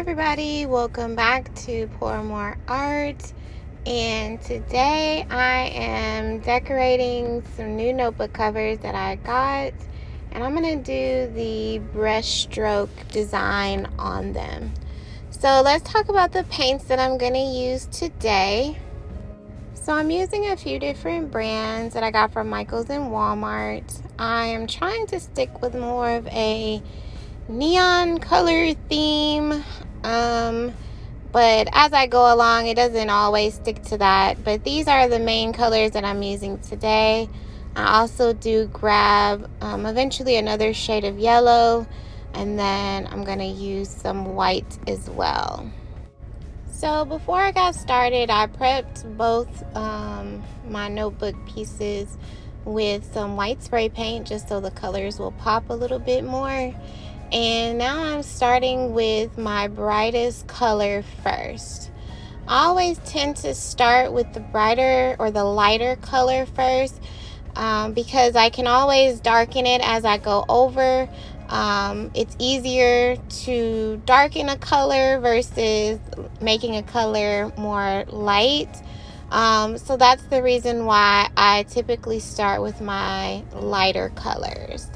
everybody, welcome back to Pour More Art, and today I am decorating some new notebook covers that I got, and I'm going to do the brush stroke design on them. So let's talk about the paints that I'm going to use today. So I'm using a few different brands that I got from Michael's and Walmart. I am trying to stick with more of a neon color theme, but as I go along it doesn't always stick to that, but these are the main colors that I'm using today. I also do grab eventually another shade of yellow, and then I'm going to use some white as well. So before I got started, I prepped both my notebook pieces with some white spray paint just so the colors will pop a little bit more. And now I'm starting with my brightest color first. I always tend to start with the brighter or the lighter color first because I can always darken it as I go over. It's easier to darken a color versus making a color more light. So that's the reason why I typically start with my lighter colors.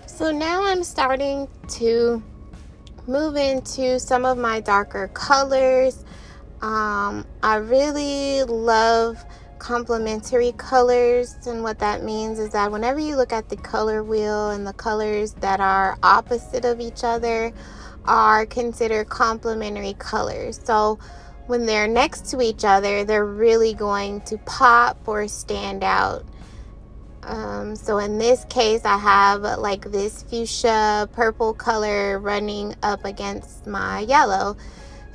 So now I'm starting to move into some of my darker colors. I really love complementary colors, and what that means is that whenever you look at the color wheel and the colors that are opposite of each other are considered complementary colors. So when they're next to each other, they're really going to pop or stand out. So in this case, I have like this fuchsia purple color running up against my yellow.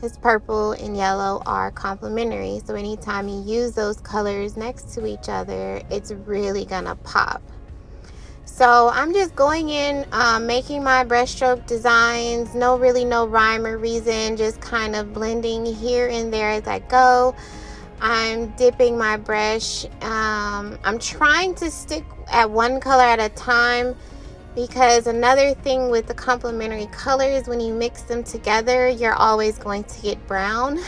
This purple and yellow are complementary, so anytime you use those colors next to each other, it's really gonna pop. So I'm just going in, making my brushstroke designs. No rhyme or reason, just kind of blending here and there as I go. I'm dipping my brush. I'm trying to stick at one color at a time, because another thing with the complementary colors, when you mix them together, you're always going to get brown.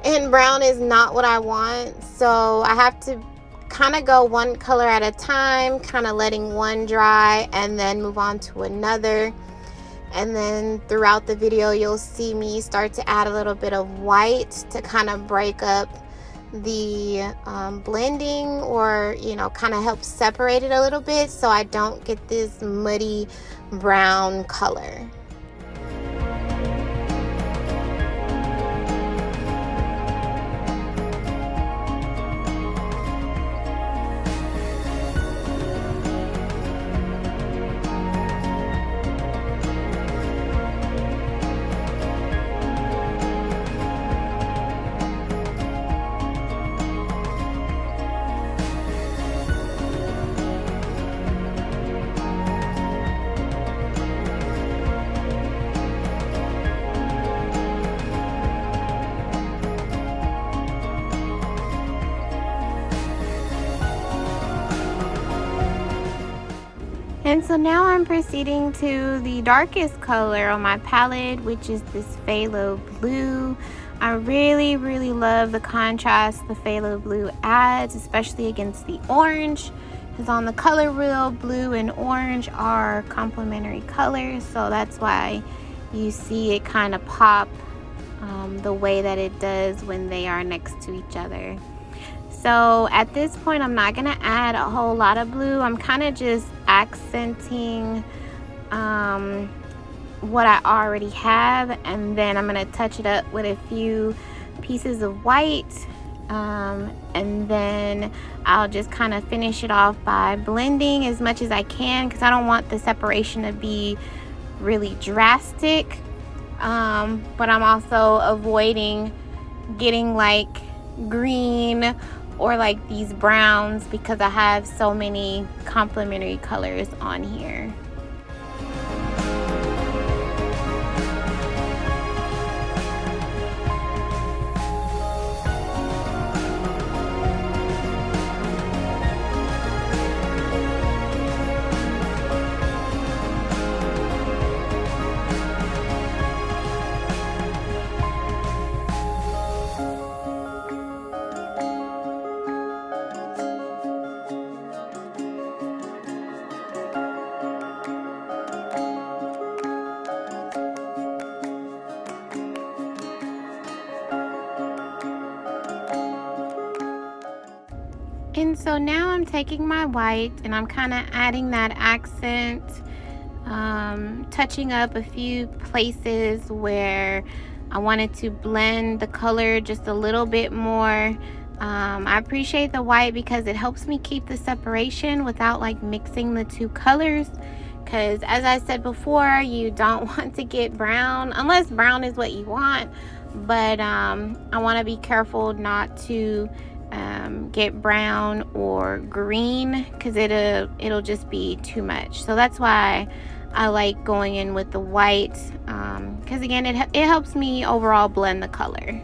And brown is not what I want. So I have to kind of go one color at a time, kind of letting one dry and then move on to another. And then throughout the video, you'll see me start to add a little bit of white to kind of break up the blending, or kind of help separate it a little bit so I don't get this muddy brown color. And so now I'm proceeding to the darkest color on my palette, which is this phthalo blue. I really love the contrast the phthalo blue adds, especially against the orange, because on the color wheel, blue and orange are complementary colors, so that's why you see it kind of pop the way that it does when they are next to each other. So at this point, I'm not gonna add a whole lot of blue. I'm kind of just accenting what I already have, and then I'm gonna touch it up with a few pieces of white, and then I'll just kind of finish it off by blending as much as I can, because I don't want the separation to be really drastic, but I'm also avoiding getting like green or like these browns because I have so many complementary colors on here. And so now I'm taking my white and I'm kind of adding that accent, touching up a few places where I wanted to blend the color just a little bit more. I appreciate the white because it helps me keep the separation without like mixing the two colors, because as I said before, you don't want to get brown unless brown is what you want, but I want to be careful not to get brown or green, because it'll just be too much. So that's why I like going in with the white, because again it helps me overall blend the color.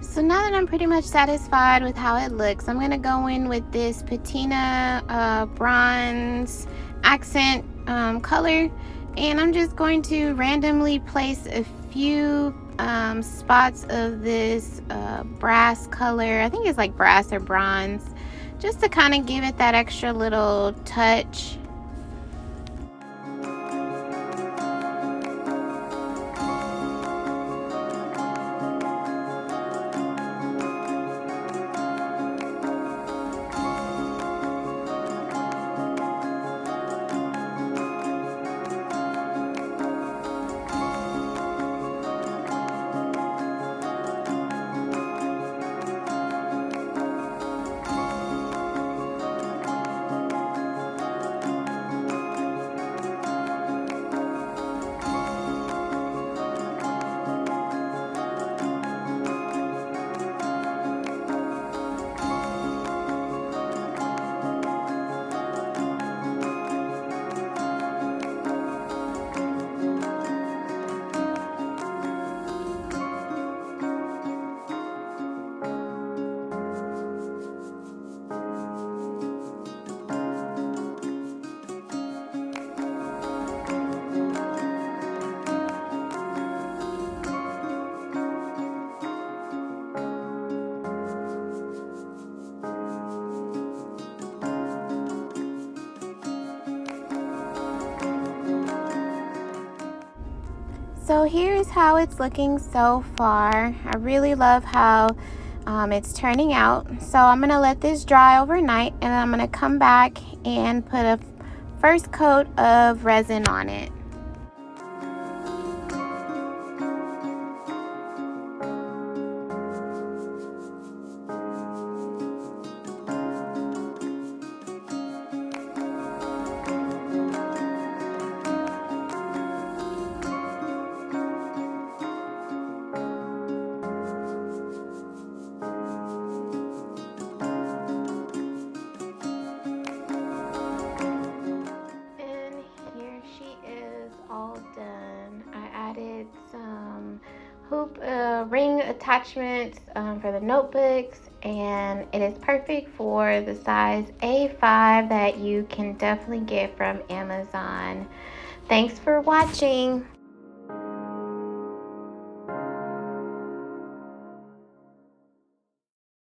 So now that I'm pretty much satisfied with how it looks, I'm gonna go in with this patina bronze accent color, and I'm just going to randomly place a few spots of this brass color. I think it's like brass or bronze, just to kind of give it that extra little touch. So here's how it's looking so far. I really love how it's turning out. So I'm gonna let this dry overnight, and I'm gonna come back and put a first coat of resin on it. All done. I added some hoop ring attachments for the notebooks, and it is perfect for the size A5 that you can definitely get from Amazon. Thanks for watching.